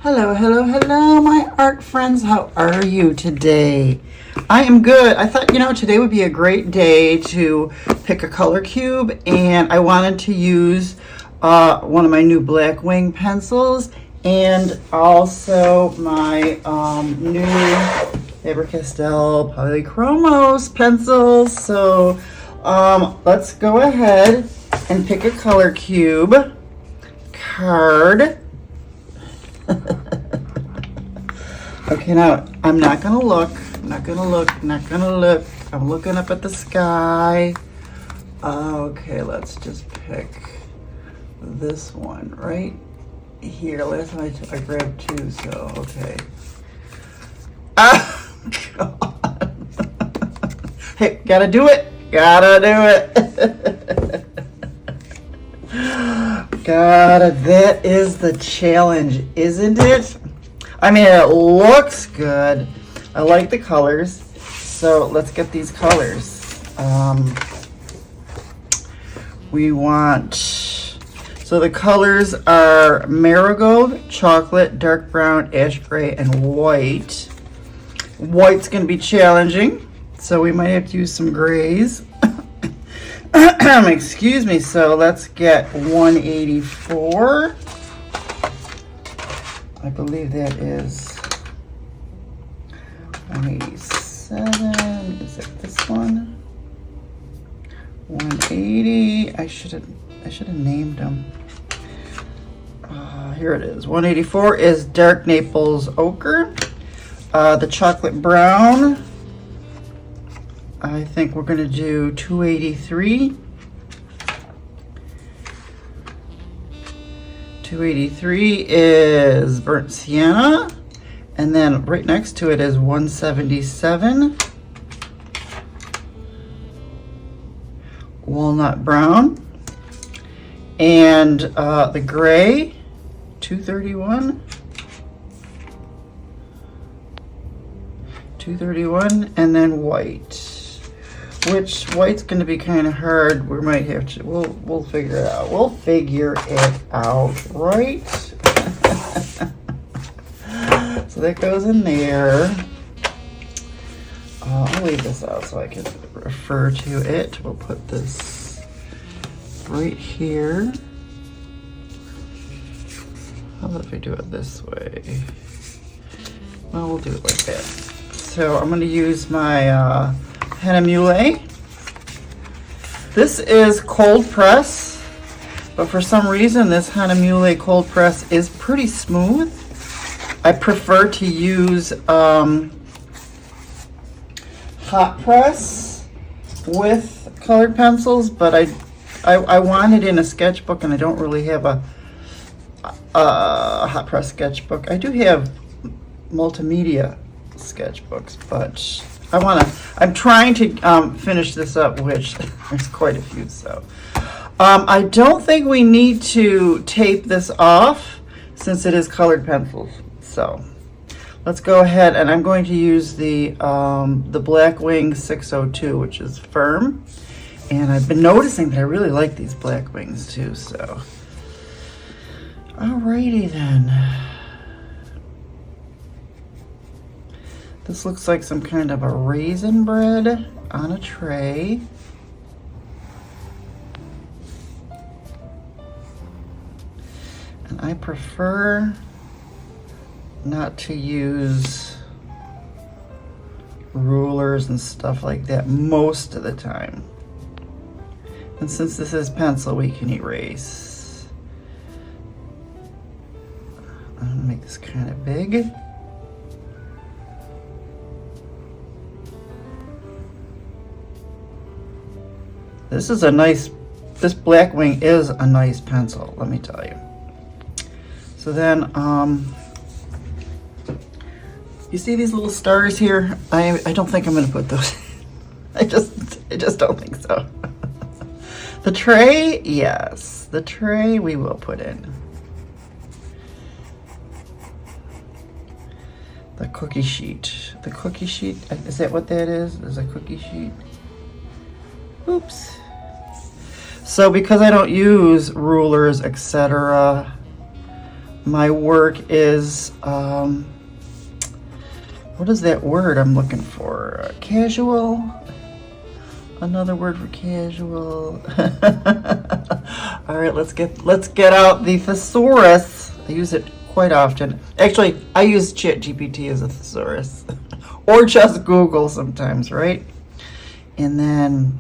Hello, hello, hello, my art friends. How are you today? I am good. I thought, today would be a great day to pick a color cube, and I wanted to use one of my new black wing pencils and also my new Faber-Castell Polychromos pencils. So let's go ahead and pick a color cube card. Okay, now I'm not gonna look. I'm looking up at the sky. Okay, let's just pick this one right here. Last time I grabbed two, so okay. Oh, God. Hey, gotta do it. That is the challenge, isn't it? I mean, it looks good. I like the colors. So let's get these colors. So the colors are marigold, chocolate, dark brown, ash gray, and white. White's gonna be challenging, so we might have to use some grays. Excuse me. So let's get 184. I believe that is 187. Is it this one? 180. I should have named them. Here it is. 184 is dark Naples ochre. The chocolate brown, I think we're going to do 283. 283 is burnt sienna, and then right next to it is 177. Walnut brown, and the gray, 231. 231, and then white. Which white's going to be kind of hard. We might have to. We'll figure it out. We'll figure it out, right? So that goes in there. I'll leave this out so I can refer to it. We'll put this right here. How about if we do it this way? Well, we'll do it like that. So I'm going to use my Henna Mule. This is cold press, but for some reason this Henna Mule cold press is pretty smooth. I prefer to use hot press with colored pencils, but I want it in a sketchbook, and I don't really have a hot press sketchbook. I do have multimedia sketchbooks, but I'm trying to finish this up, which there's quite a few. So I don't think we need to tape this off since it is colored pencils. So let's go ahead, and I'm going to use the Blackwing 602, which is firm, and I've been noticing that I really like these Blackwings too. So alrighty then. This looks like some kind of a raisin bread on a tray. And I prefer not to use rulers and stuff like that most of the time. And since this is pencil, we can erase. I'm gonna make this kind of big. This Blackwing is a nice pencil, let me tell you. So then, you see these little stars here? I don't think I'm gonna put those. I just don't think so. The tray, yes, the tray we will put in. The cookie sheet. The cookie sheet, is that what that is? Is a cookie sheet? Oops. So because I don't use rulers, etc., my work is, what is that word I'm looking for? Casual? Another word for casual. All right, let's get out the thesaurus. I use it quite often. Actually, I use ChatGPT as a thesaurus. Or just Google sometimes, right? And then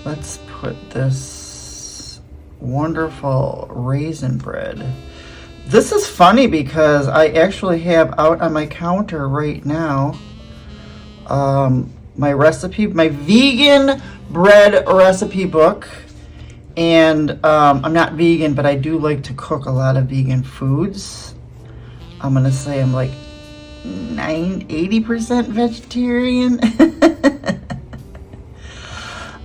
let's put this wonderful raisin bread. This is funny because I actually have out on my counter right now my recipe, my vegan bread recipe book. And I'm not vegan, but I do like to cook a lot of vegan foods. I'm gonna say I'm like 80% vegetarian.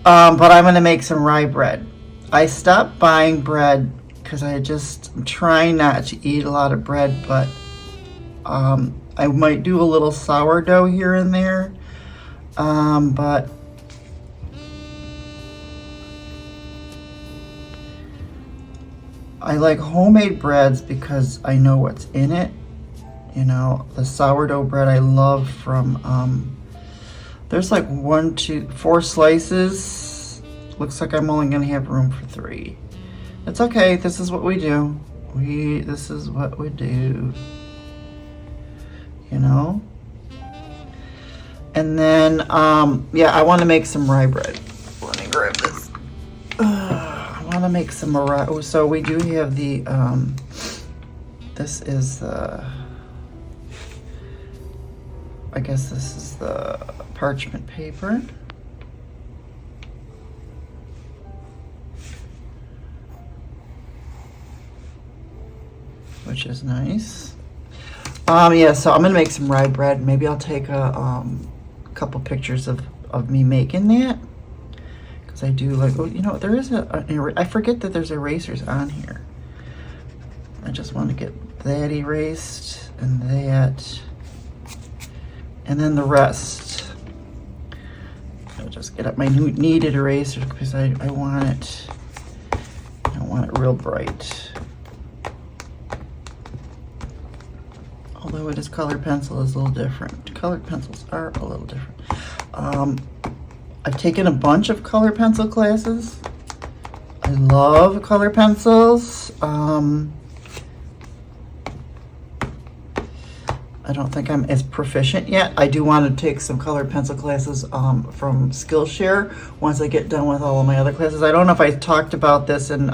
But I'm gonna make some rye bread. I stopped buying bread because I'm trying not to eat a lot of bread, but I might do a little sourdough here and there. But I like homemade breads because I know what's in it. You know, the sourdough bread I love from, there's like 1, 2, 4 slices. Looks like I'm only gonna have room for 3. It's okay, this is what we do. This is what we do. You know? And then, yeah, I wanna make some rye bread. Let me grab this. I wanna make some rye. Oh, so we do have the, this is the, I guess this is the parchment paper. Which is nice. Yeah, so I'm gonna make some rye bread. Maybe I'll take a couple pictures of me making that. Because I do like, oh, you know, there is I forget that there's erasers on here. I just want to get that erased and that. And then the rest. I'll just get up my needed eraser because I want it real bright. Although it is colored pencil is a little different. Colored pencils are a little different. I've taken a bunch of colored pencil classes. I love colored pencils. I don't think I'm as proficient yet. I do want to take some colored pencil classes from Skillshare once I get done with all of my other classes. I don't know if I talked about this in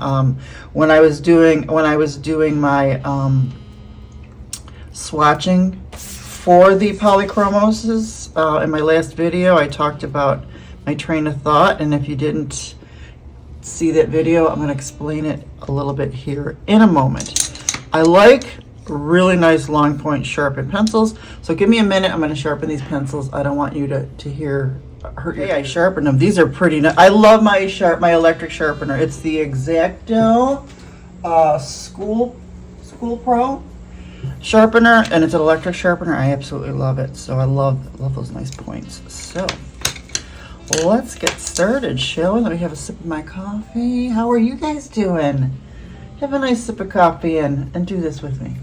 when I was doing my swatching for the polychromoses. In my last video, I talked about my train of thought, and if you didn't see that video, I'm going to explain it a little bit here in a moment. I like really nice long point sharpened pencils, so give me a minute. I'm going to sharpen these pencils. I don't want you to hurt your. Hey, I sharpened them. These are pretty nice. I love my electric sharpener. It's the X-Acto School Pro sharpener, and it's an electric sharpener. I absolutely love it. So I love those nice points. So let's get started, shall we? Let me have a sip of my coffee. How are you guys doing? Have a nice sip of coffee and do this with me.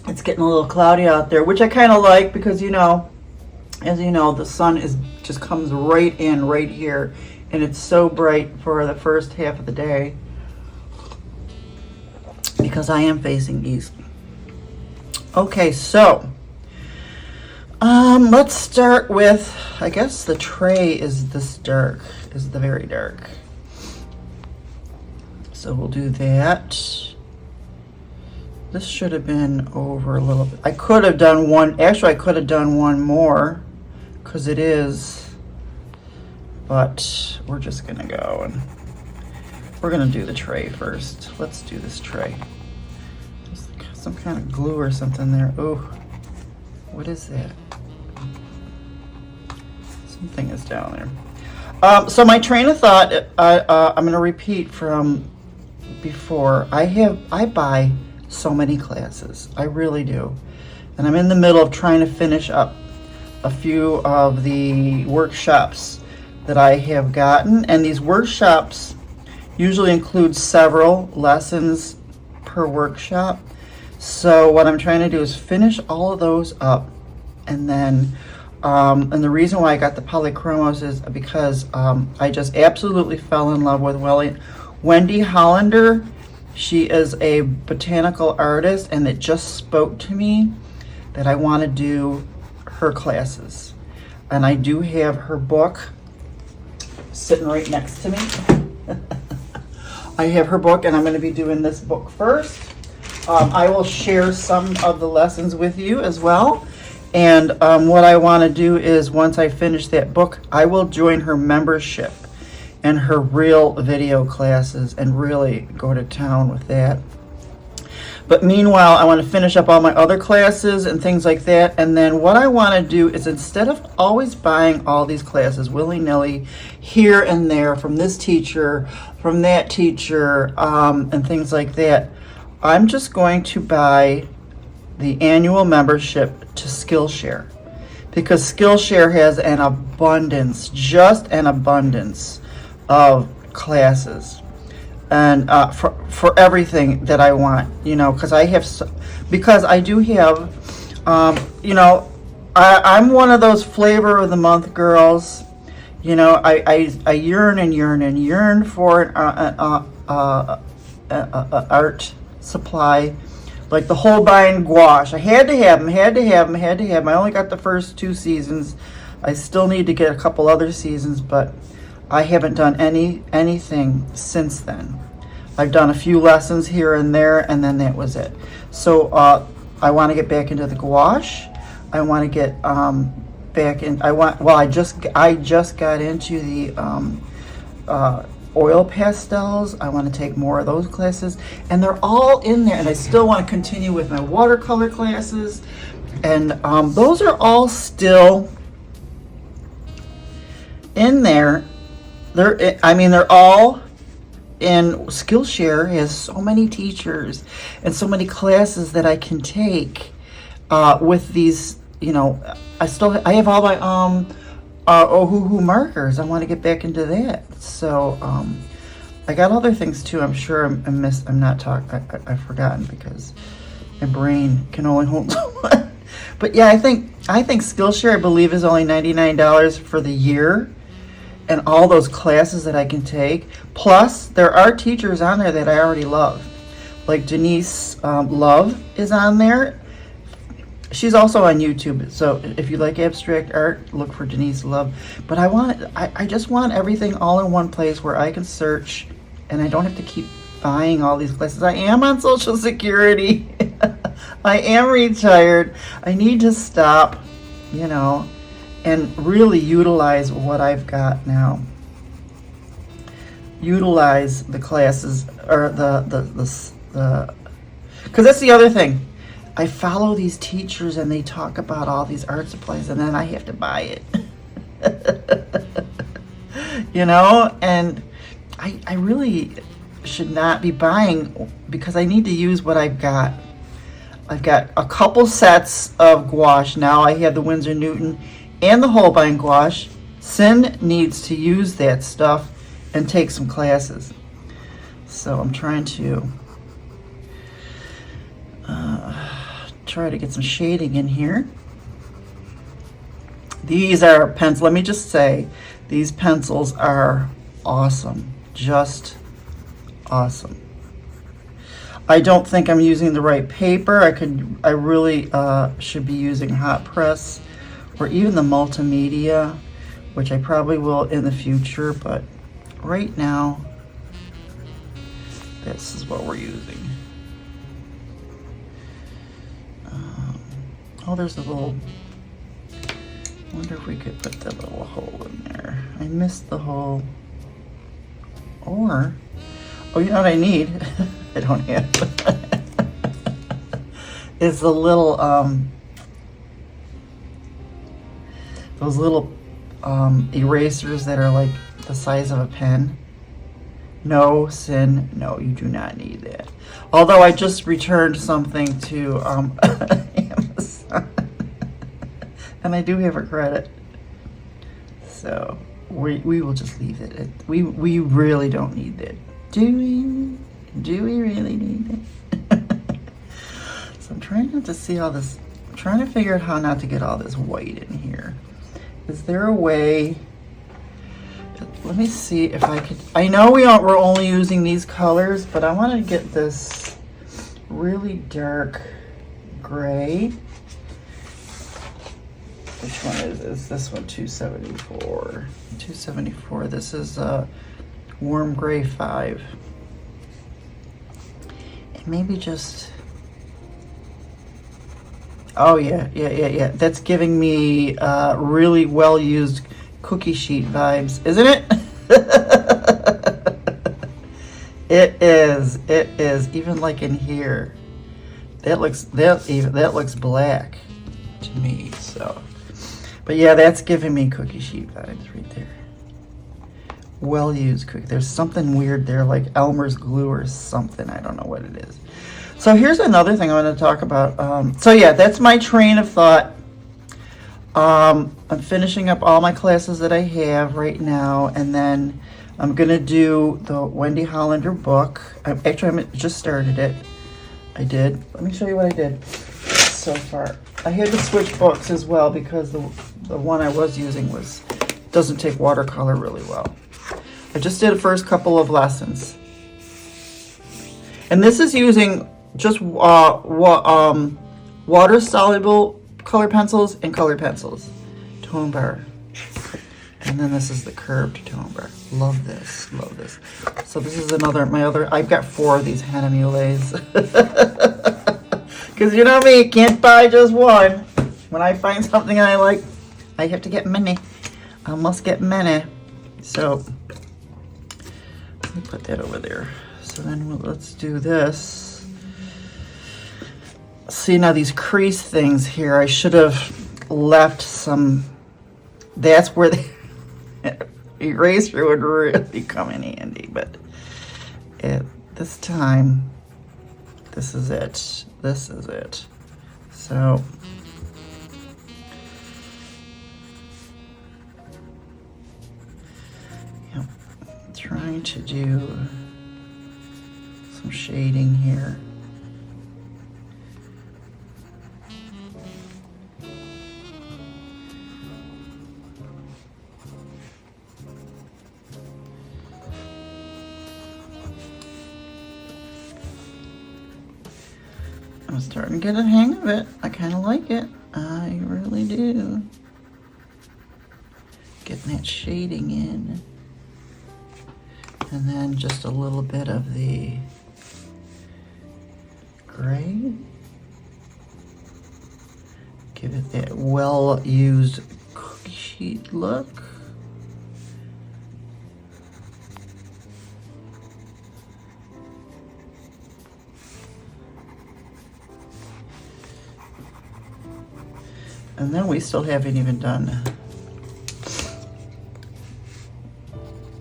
It's getting a little cloudy out there, which I kind of like because, you know, as you know, the sun just comes right in right here, and it's so bright for the first half of the day because I am facing east. Okay, so let's start with, I guess the tray is this dark, is the very dark. So we'll do that. This should have been over a little bit. I could have done one, actually I could have done one more because it is, but we're just gonna go and we're gonna do the tray first. Let's do this tray. There's some kind of glue or something there. Oh, what is that? Something is down there. So my train of thought, I'm gonna repeat from before. I buy so many classes. I really do. And I'm in the middle of trying to finish up a few of the workshops that I have gotten. And these workshops usually include several lessons per workshop. So what I'm trying to do is finish all of those up. And then, and the reason why I got the polychromos is because I just absolutely fell in love with Wendy Hollander. She is a botanical artist, and it just spoke to me that I want to do her classes. And I do have her book sitting right next to me. I have her book, and I'm going to be doing this book first. I will share some of the lessons with you as well. And what I want to do is, once I finish that book, I will join her membership and her real video classes and really go to town with that. But meanwhile, I want to finish up all my other classes and things like that. And then what I want to do is, instead of always buying all these classes willy-nilly here and there from this teacher, from that teacher, and things like that, I'm just going to buy the annual membership to Skillshare, because Skillshare has an abundance, just an abundance of classes, and for everything that I want, you know, because I do have, you know, I'm one of those flavor of the month girls. You know, I yearn and yearn and yearn for an art supply, like the Holbein gouache. I had to have them. I only got the first 2 seasons. I still need to get a couple other seasons, but I haven't done anything since then. I've done a few lessons here and there, and then that was it. So I want to get back into the gouache. I want to get back in. I just got into the oil pastels. I want to take more of those classes, and they're all in there. And I still want to continue with my watercolor classes, and those are all still in there. They're all in. Skillshare has so many teachers and so many classes that I can take with these. You know, I have all my Ohuhu markers. I want to get back into that. So I got other things too. I'm sure I've forgotten because my brain can only hold so much. But yeah, I think Skillshare, I believe, is only $99 for the year, and all those classes that I can take. Plus, there are teachers on there that I already love, like Denise Love is on there. She's also on YouTube, so if you like abstract art, look for Denise Love. But I just want everything all in one place where I can search, and I don't have to keep buying all these classes. I am on Social Security. I am retired. I need to stop, you know, and really utilize what I've got now. Utilize the classes, or because that's the other thing. I follow these teachers and they talk about all these art supplies, and then I have to buy it. You know, and I really should not be buying, because I need to use what I've got. I've got a couple sets of gouache now. I have the Winsor Newton and the Holbein gouache. Sin needs to use that stuff and take some classes. So I'm trying to try to get some shading in here. These are pencils. Let me just say, these pencils are awesome. Just awesome. I don't think I'm using the right paper. I really should be using hot press, or even the multimedia, which I probably will in the future, but right now this is what we're using. Oh, there's a little, I wonder if we could put that little hole in there. I missed the hole. Or, oh, you know what I need? I don't have. Is the little, those little erasers that are like the size of a pen. No, Sin, no, you do not need that. Although I just returned something to Amazon, and I do have a credit. So, we will just leave it. We really don't need that. Do we really need it? So I'm trying not to see all this. I'm trying to figure out how not to get all this white in here. Is there a way? Let me see if I could. I know we're only using these colors, but I want to get this really dark gray. Which one is this one? 274. 274. This is warm gray 5. And maybe just. Oh yeah. That's giving me really well used cookie sheet vibes, isn't it? It is. Even like in here, that looks black to me. So, but yeah, that's giving me cookie sheet vibes right there. Well used cookie. There's something weird there, like Elmer's glue or something. I don't know what it is. So here's another thing I want to talk about. So yeah, that's my train of thought. I'm finishing up all my classes that I have right now, and then I'm gonna do the Wendy Hollander book. I just started it. I did. Let me show you what I did so far. I had to switch books as well because the one I was using doesn't take watercolor really well. I just did the first couple of lessons, and this is using just water soluble color pencils and colored pencils, tone bar, and then this is the curved tone bar. Love this. So this is I've got 4 of these Hanamules. Because you know me, can't buy just one. When I find something I like, I have to get many. I must get many. So let me put that over there. So then let's do this. See, now these crease things here, I should have left some. That's where the eraser would really come in handy, but at this time, this is it. So yeah, trying to do some shading here. I'm starting to get a hang of it. I kind of like it. I really do. Getting that shading in. And then just a little bit of the gray. Give it that well-used cookie sheet look. And then we still haven't even done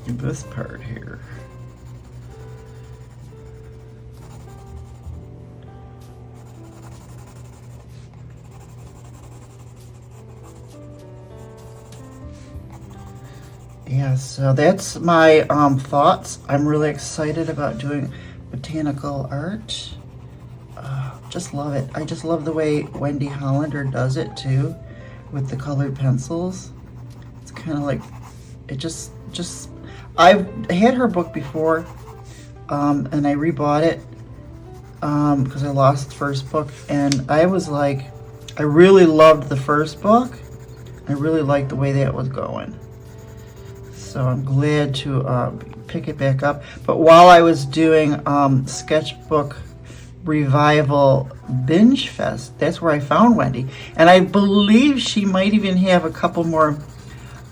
this part here. Yeah, so that's my thoughts. I'm really excited about doing botanical art. Just love it. I just love the way Wendy Hollander does it too, with the colored pencils. It's kind of like, it just I've had her book before, and I rebought it because I lost the first book, and I was like, I really loved the first book. I really liked the way that was going. So I'm glad to pick it back up. But while I was doing sketchbook revival binge fest, that's where I found Wendy, and I believe she might even have a couple more,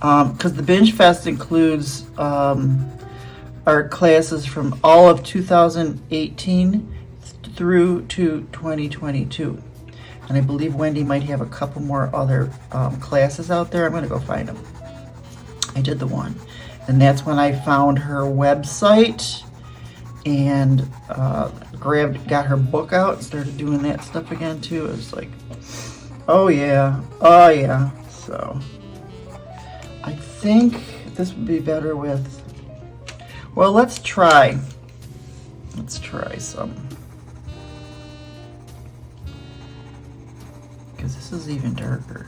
because the binge fest includes art classes from all of 2018 through to 2022, and I believe Wendy might have a couple more other classes out there. I'm going to go find them. I did the one, and that's when I found her website and got her book out and started doing that stuff again too. It was like, oh yeah. So I think this would be better with, well, let's try some. Because this is even darker.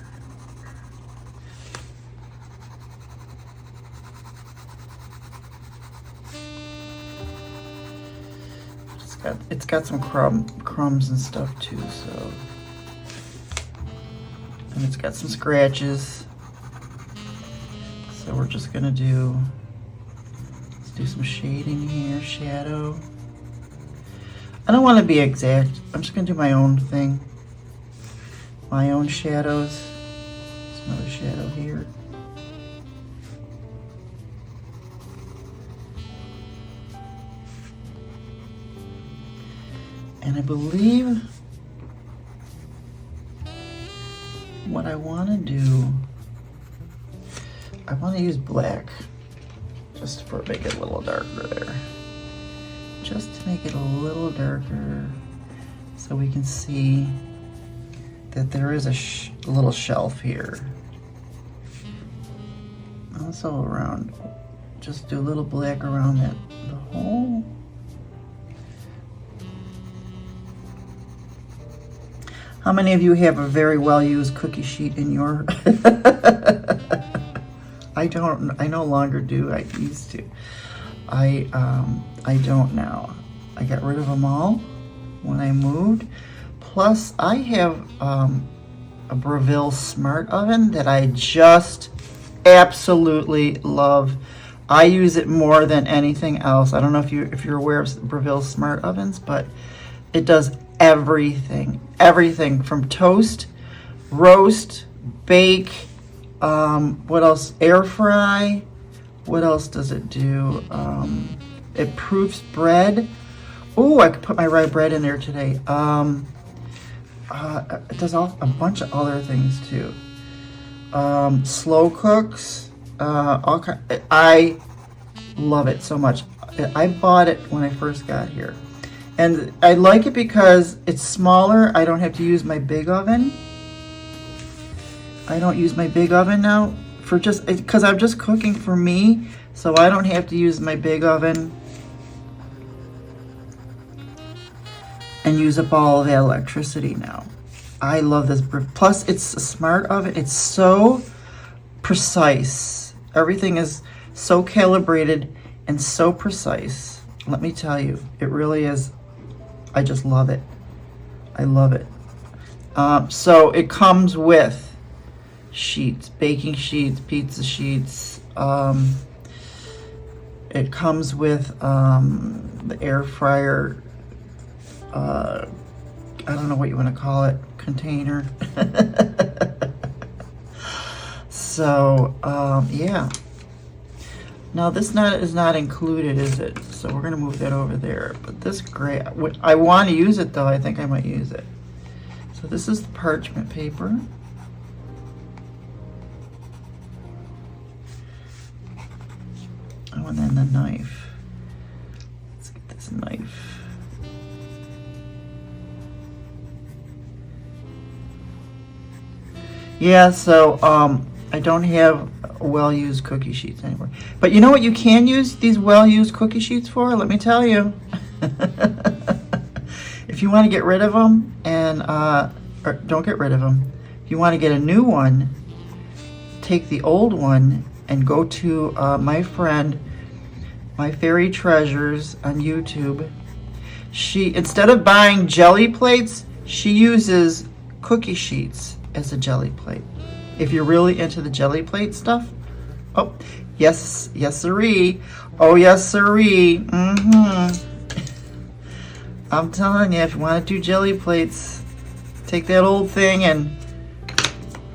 It's got some crumbs and stuff too, so. And it's got some scratches. So we're just gonna let's do some shading here, shadow. I don't want to be exact. I'm just gonna do my own thing. My own shadows. There's another shadow here. And I believe what I want to do, I want to use black just to make it a little darker there. Just to make it a little darker so we can see that there is a little shelf here. Also around, just do a little black around the hole. How many of you have a very well-used cookie sheet in your? I don't. I no longer do. I used to. I don't now. I got rid of them all when I moved. Plus, I have a Breville Smart Oven that I just absolutely love. I use it more than anything else. I don't know if you're aware of Breville Smart Ovens, but it does everything from toast, roast, bake, what else, air fry, what else does it do? It proofs bread. Oh, I could put my rye bread in there today. It does a bunch of other things too. Slow cooks, all kind. I love it so much. I bought it when I first got here. And I like it because it's smaller. I don't have to use my big oven. I don't use my big oven now because I'm just cooking for me, so I don't have to use my big oven and use up all of that electricity now. I love this. Plus, it's a smart oven. It's so precise. Everything is so calibrated and so precise. Let me tell you, it really is. I just love it. I love it. So it comes with sheets, baking sheets, pizza sheets. It comes with the air fryer, I don't know what you want to call it, container. So, yeah. Now this is not included, is it? So we're gonna move that over there. But this gray, I want to use it though. I think I might use it. So this is the parchment paper. Oh, and then the knife. Let's get this knife. Yeah, so I don't have well-used cookie sheets anymore. But you know what you can use these well-used cookie sheets for? Let me tell you. If you want to get rid of them, or don't get rid of them. If you want to get a new one, take the old one and go to my friend, My Fairy Treasures on YouTube. She, instead of buying jelly plates, she uses cookie sheets as a jelly plate. If you're really into the jelly plate stuff. Oh, yes, yes siree. Oh, yes siree. I'm telling you, if you want to do jelly plates, take that old thing and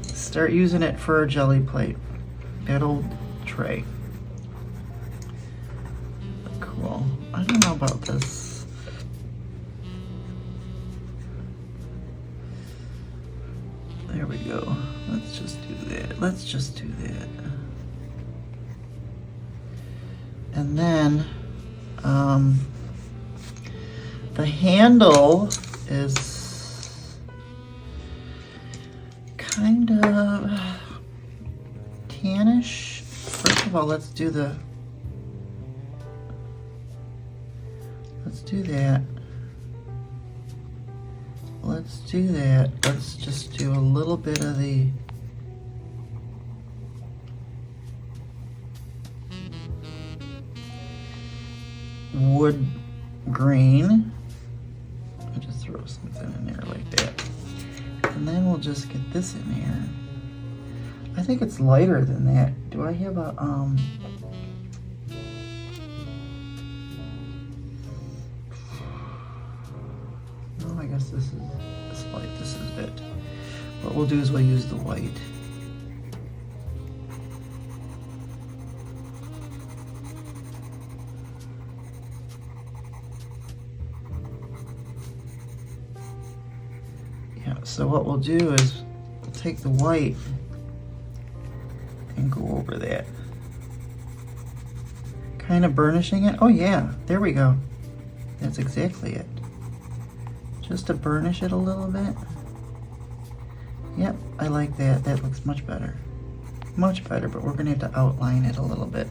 start using it for a jelly plate. That old tray. Cool. I don't know about this. There we go. Let's just do that. Let's just do that. And then the handle is kind of tannish. of all, let's do that. Let's do that. Let's just do a little bit of the wood green. I'll just throw something in there like that. And then we'll just get this in here. I think it's lighter than that. Do I have a, oh, I guess this is light. This is it. What we'll do is we'll use the white. Yeah, so what we'll do is we'll take the white and go over that. Kind of burnishing it. Oh yeah, there we go. That's exactly it. Just to burnish it a little bit. Yep, I like that. That looks much better. Much better, but we're gonna have to outline it a little bit.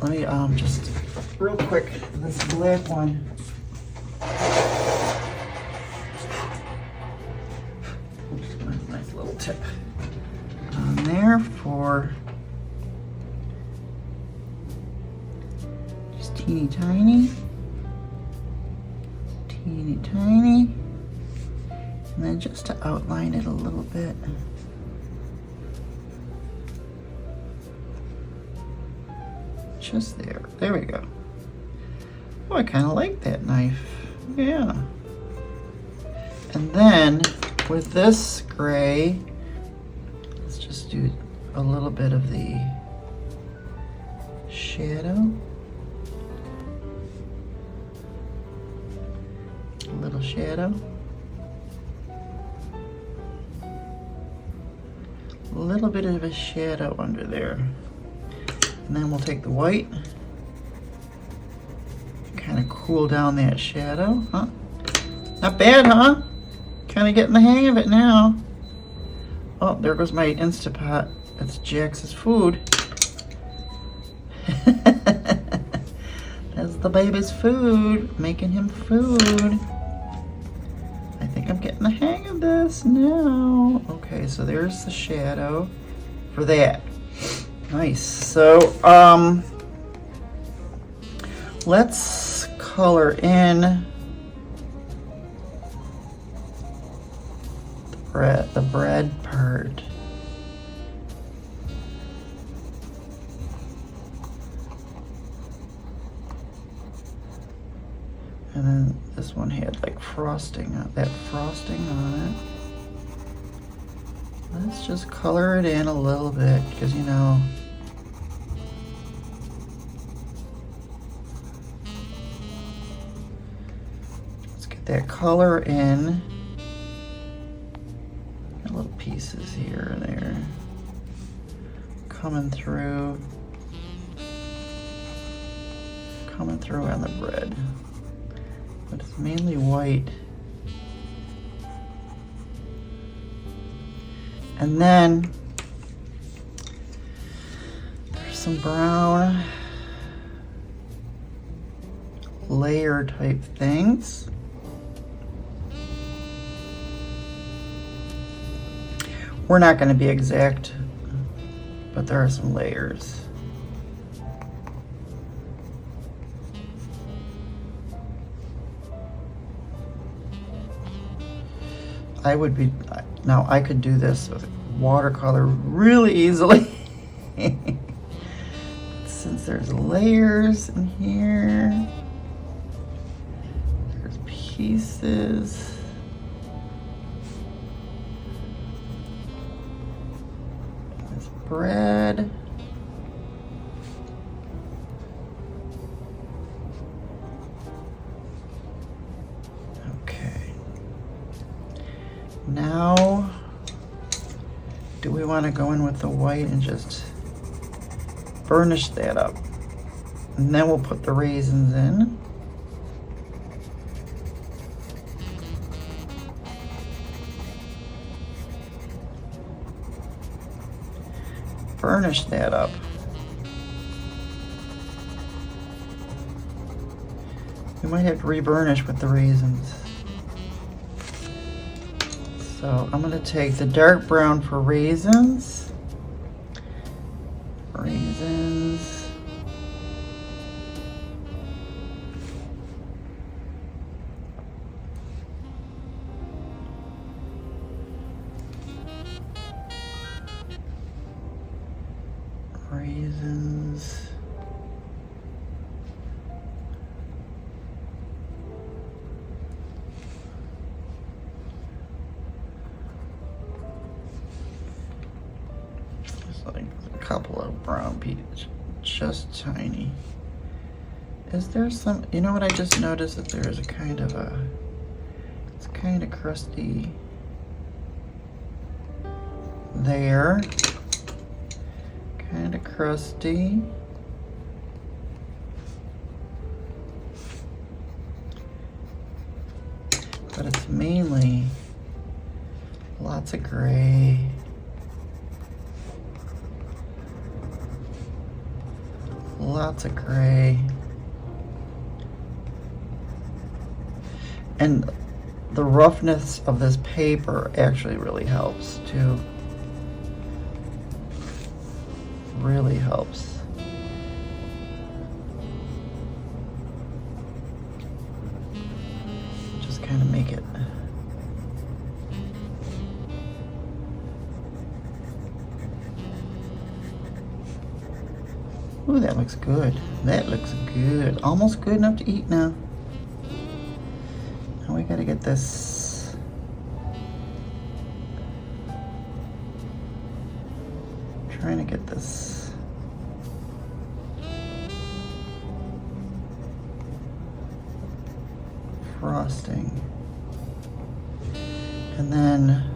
Let me just real quick, this black one. Oops, nice little tip on there for just teeny tiny. Teeny tiny, and then just to outline it a little bit. Just there. There we go. Oh, I kind of like that knife. Yeah. And then with this gray, let's just do a little bit of the shadow. Little shadow, a little bit of a shadow under there, and then we'll take the white, kind of cool down that shadow. Huh? Not bad, huh? Kind of getting the hang of it now. Oh, there goes my Instapot. That's Jax's food. That's the baby's food, making him food. I'm getting the hang of this now. Okay, so there's the shadow for that. Nice. So let's color in the bread part. And then this one had like frosting on that frosting on it. Let's just color it in a little bit because, you know, let's get that color in. Little pieces here and there coming through on the bread. But it's mainly white. And then there's some brown layer type things. We're not going to be exact, but there are some layers. Now I could do this with watercolor really easily. Since there's layers in here, there's pieces. There's bread. Now, do we want to go in with the white and just burnish that up? And then we'll put the raisins in. burnish that up. We might have to reburnish with the raisins. So I'm going to take the dark brown for raisins. Raisins. Raisins. Like a couple of brown peach, just tiny. Is there some, you know what I just noticed, that there is a kind of a, it's kind of crusty there. Kind of crusty. But it's mainly lots of gray. Lots of gray. And the roughness of this paper actually really helps too. Really helps. Just kind of make it. Ooh, that looks good. That looks good. Almost good enough to eat now. Now we gotta get this. Trying to get this. Frosting. And then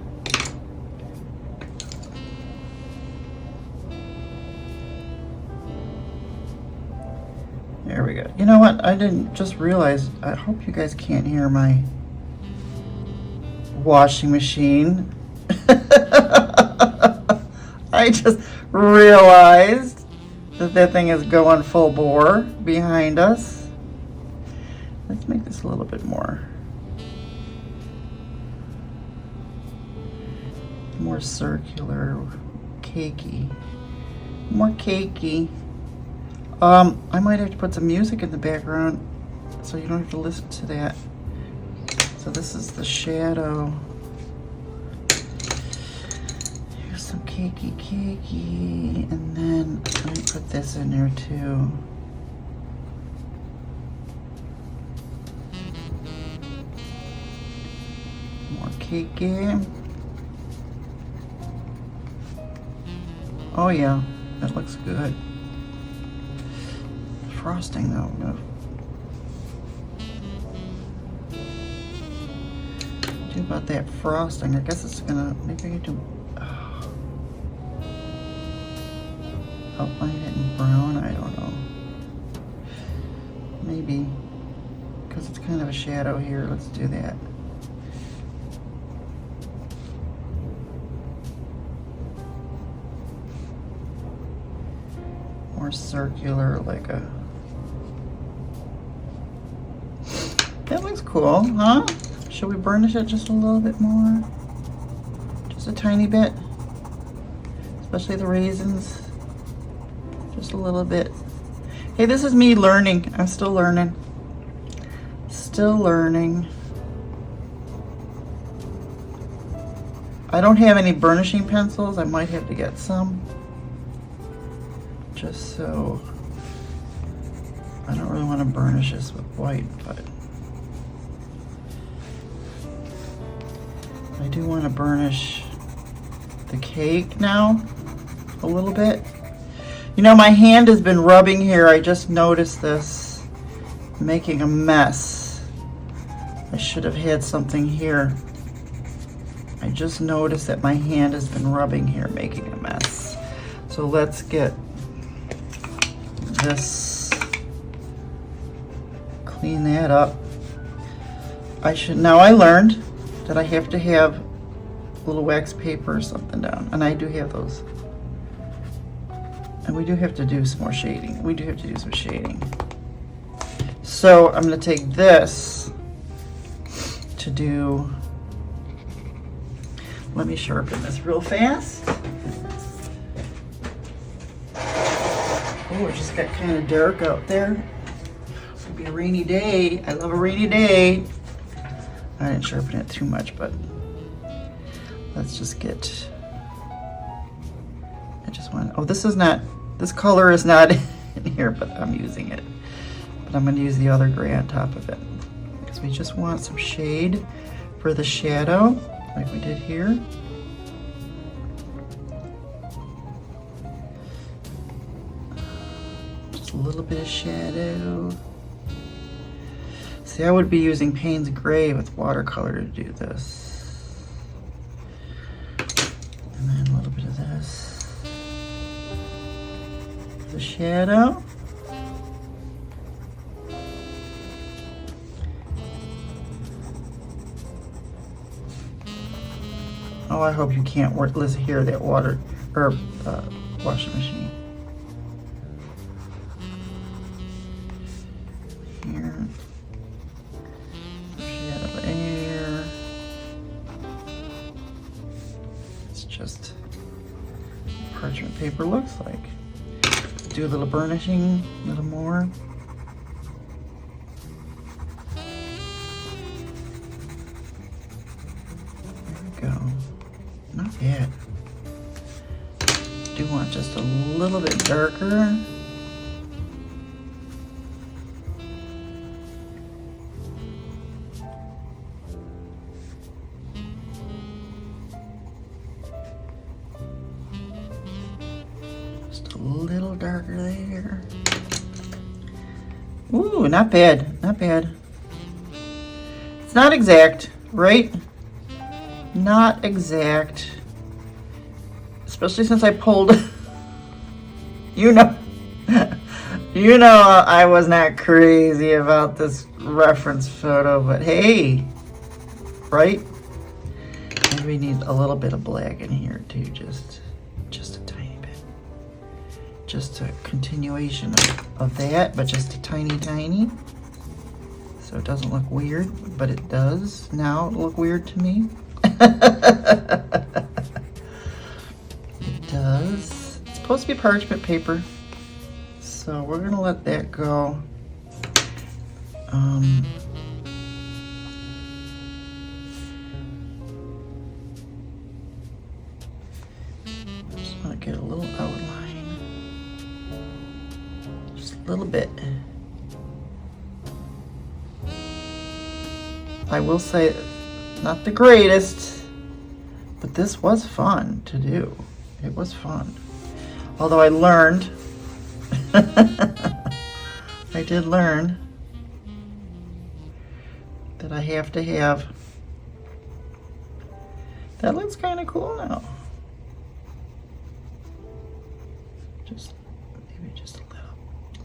there we go. You know what? I didn't just realize, I hope you guys can't hear my washing machine. I just realized that that thing is going full bore behind us. Let's make this a little bit more circular, cakey, more cakey. I might have to put some music in the background so you don't have to listen to that. So this is the shadow. Here's some cakey, and then let me put this in there too. More cakey. Oh yeah, that looks good. Frosting though, no. Do about that frosting. I guess it's gonna, maybe I can do outline it in brown. I don't know. Maybe because it's kind of a shadow here. Let's do that. More circular, like a. That looks cool, huh? Should we burnish it just a little bit more? Just a tiny bit. Especially the raisins. Just a little bit. Hey, this is me learning. I'm still learning. Still learning. I don't have any burnishing pencils. I might have to get some. Just so. I don't really want to burnish this with white, but I do want to burnish the cake now a little bit. You know, my hand has been rubbing here. I just noticed this, making a mess. I should have had something here. I just noticed that my hand has been rubbing here, making a mess. So let's get this, clean that up. Now I learned that I have to have a little wax paper or something down, and I do have those. And we do have to do some more shading. We do have to do some shading. So I'm going to take this to do, let me sharpen this real fast. Oh, it just got kind of dark out there. It'll be a rainy day. I love a rainy day. I didn't sharpen it too much, but let's just get, I just want, oh, this is not, this color is not in here, but I'm using it. But I'm going to use the other gray on top of it because we just want some shade for the shadow like we did here. Just a little bit of shadow. See, I would be using Payne's Gray with watercolor to do this. And then a little bit of this. The shadow. Oh, I hope you can't listen, hear that water or washing machine. Here. Shadow air. It's just what parchment paper looks like. Do a little burnishing, a little more. There we go. Not bad. Do want just a little bit darker. Just a little darker there. Ooh, not bad, not bad. It's not exact, right? Not exact, especially since I pulled, you know, I was not crazy about this reference photo, but hey, right? Maybe we need a little bit of black in here too, just a tiny bit. Just a continuation of that, but just a tiny. So it doesn't look weird, but it does now look weird to me. It does. It's supposed to be parchment paper, so we're gonna let that go. Just want to get a little outline, just a little bit. I will say, not the greatest, but this was fun to do. It was fun. Although I learned, I did learn that I have to have, that looks kind of cool now. Just, maybe just a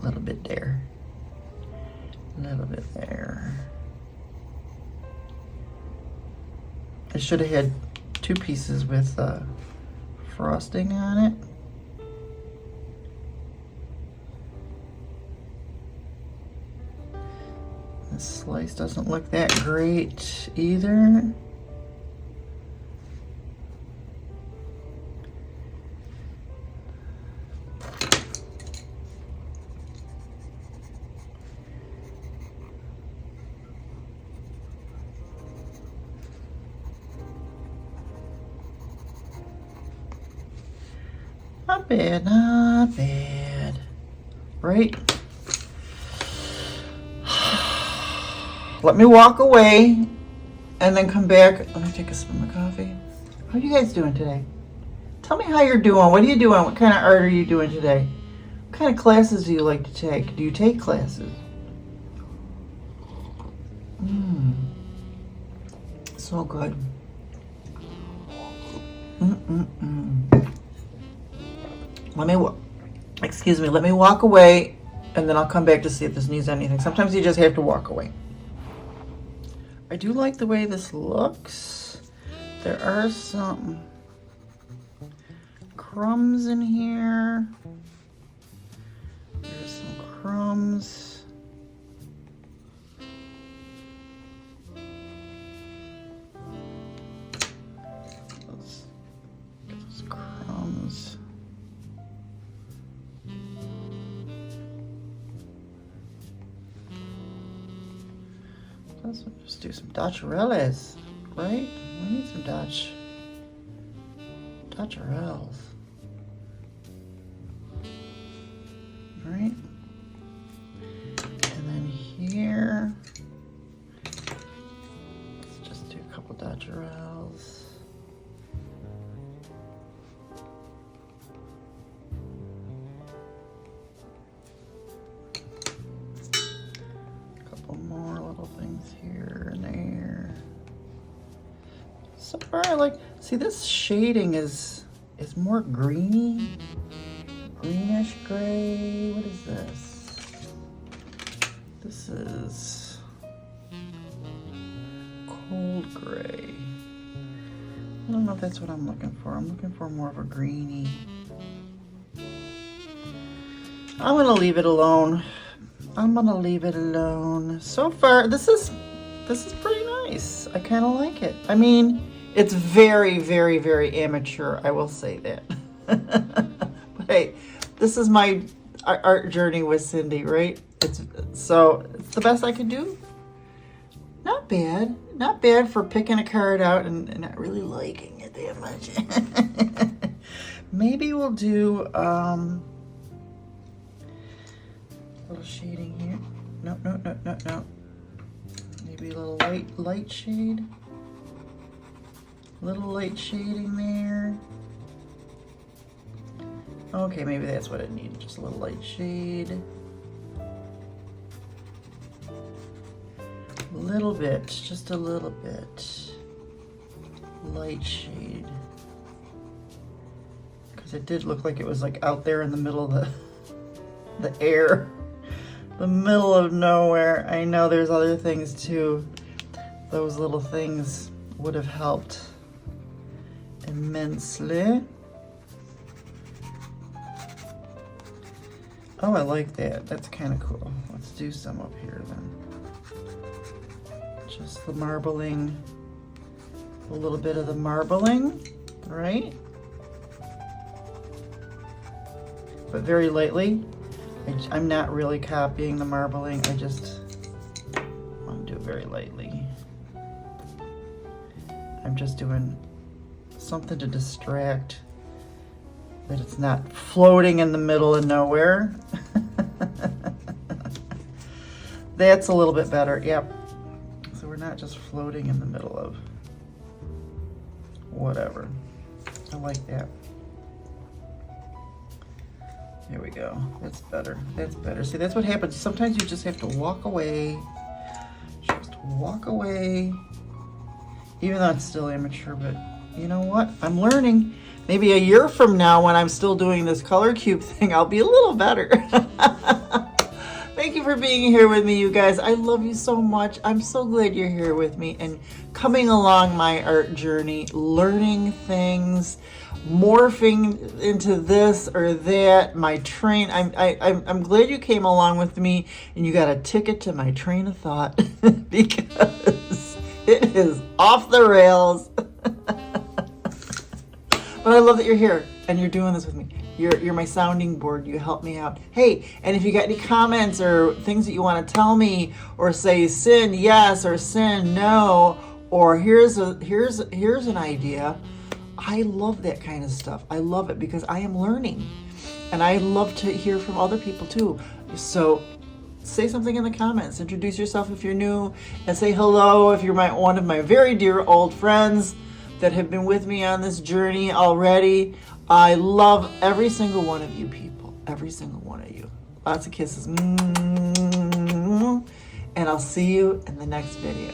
little bit there. A little bit there. I should have had two pieces with frosting on it. This slice doesn't look that great either. Not bad, not bad. Right? Let me walk away and then come back. Let me take a sip of my coffee. How are you guys doing today? Tell me how you're doing. What are you doing? What kind of art are you doing today? What kind of classes do you like to take? Do you take classes? So good. Let me walk away and then I'll come back to see if this needs anything. Sometimes you just have to walk away. I do like the way this looks. There are some crumbs in here. crumbs. Let's get those crumbs. Let's just do some dacharelles, right? We need some dacharelles. Right? And then here, let's just do a couple dacharelles. A couple more little things here and there. So far, I like, see, this shading is more greeny. Greenish gray. What is this? This is cold gray. I don't know if that's what I'm looking for. I'm looking for more of a greeny. I'm gonna leave it alone. I'm gonna leave it alone. So far, this is pretty nice. I kind of like it. I mean, it's very, very, very amateur. I will say that. But hey, this is my art journey with Cindy, right? It's the best I could do. Not bad. Not bad for picking a card out and not really liking it that much. Maybe we'll do a little shading here. No. Maybe a little light shade. Little light shading there. Okay, maybe that's what it needs, just a little light shade. A little bit, just a little bit. Light shade. Because it did look like it was like out there in the middle of the air. The middle of nowhere. I know there's other things too. Those little things would have helped immensely. Oh, I like that. That's kind of cool. Let's do some up here then. Just the marbling, a little bit of the marbling, right? But very lightly. I'm not really copying the marbling. I just want to do it very lightly. I'm just doing something to distract, that it's not floating in the middle of nowhere. That's a little bit better, yep. So we're not just floating in the middle of whatever. I like that. There we go, that's better, that's better. See, that's what happens. Sometimes you just have to walk away. Just walk away. Even though it's still amateur, but you know what? I'm learning. Maybe a year from now, when I'm still doing this color cube thing, I'll be a little better. Thank you for being here with me, you guys. I love you so much. I'm so glad you're here with me and coming along my art journey, learning things, morphing into this or that. My train. I'm glad you came along with me and you got a ticket to my train of thought because it is off the rails. But I love that you're here and you're doing this with me. You're my sounding board. You help me out. Hey, and if you got any comments or things that you want to tell me, or say sin yes or sin no, or here's an idea. I love that kind of stuff. I love it because I am learning, and I love to hear from other people too. So say something in the comments. Introduce yourself if you're new, and say hello if you're one of my very dear old friends that have been with me on this journey already. I love every single one of you people. Every single one of you. Lots of kisses. And I'll see you in the next video.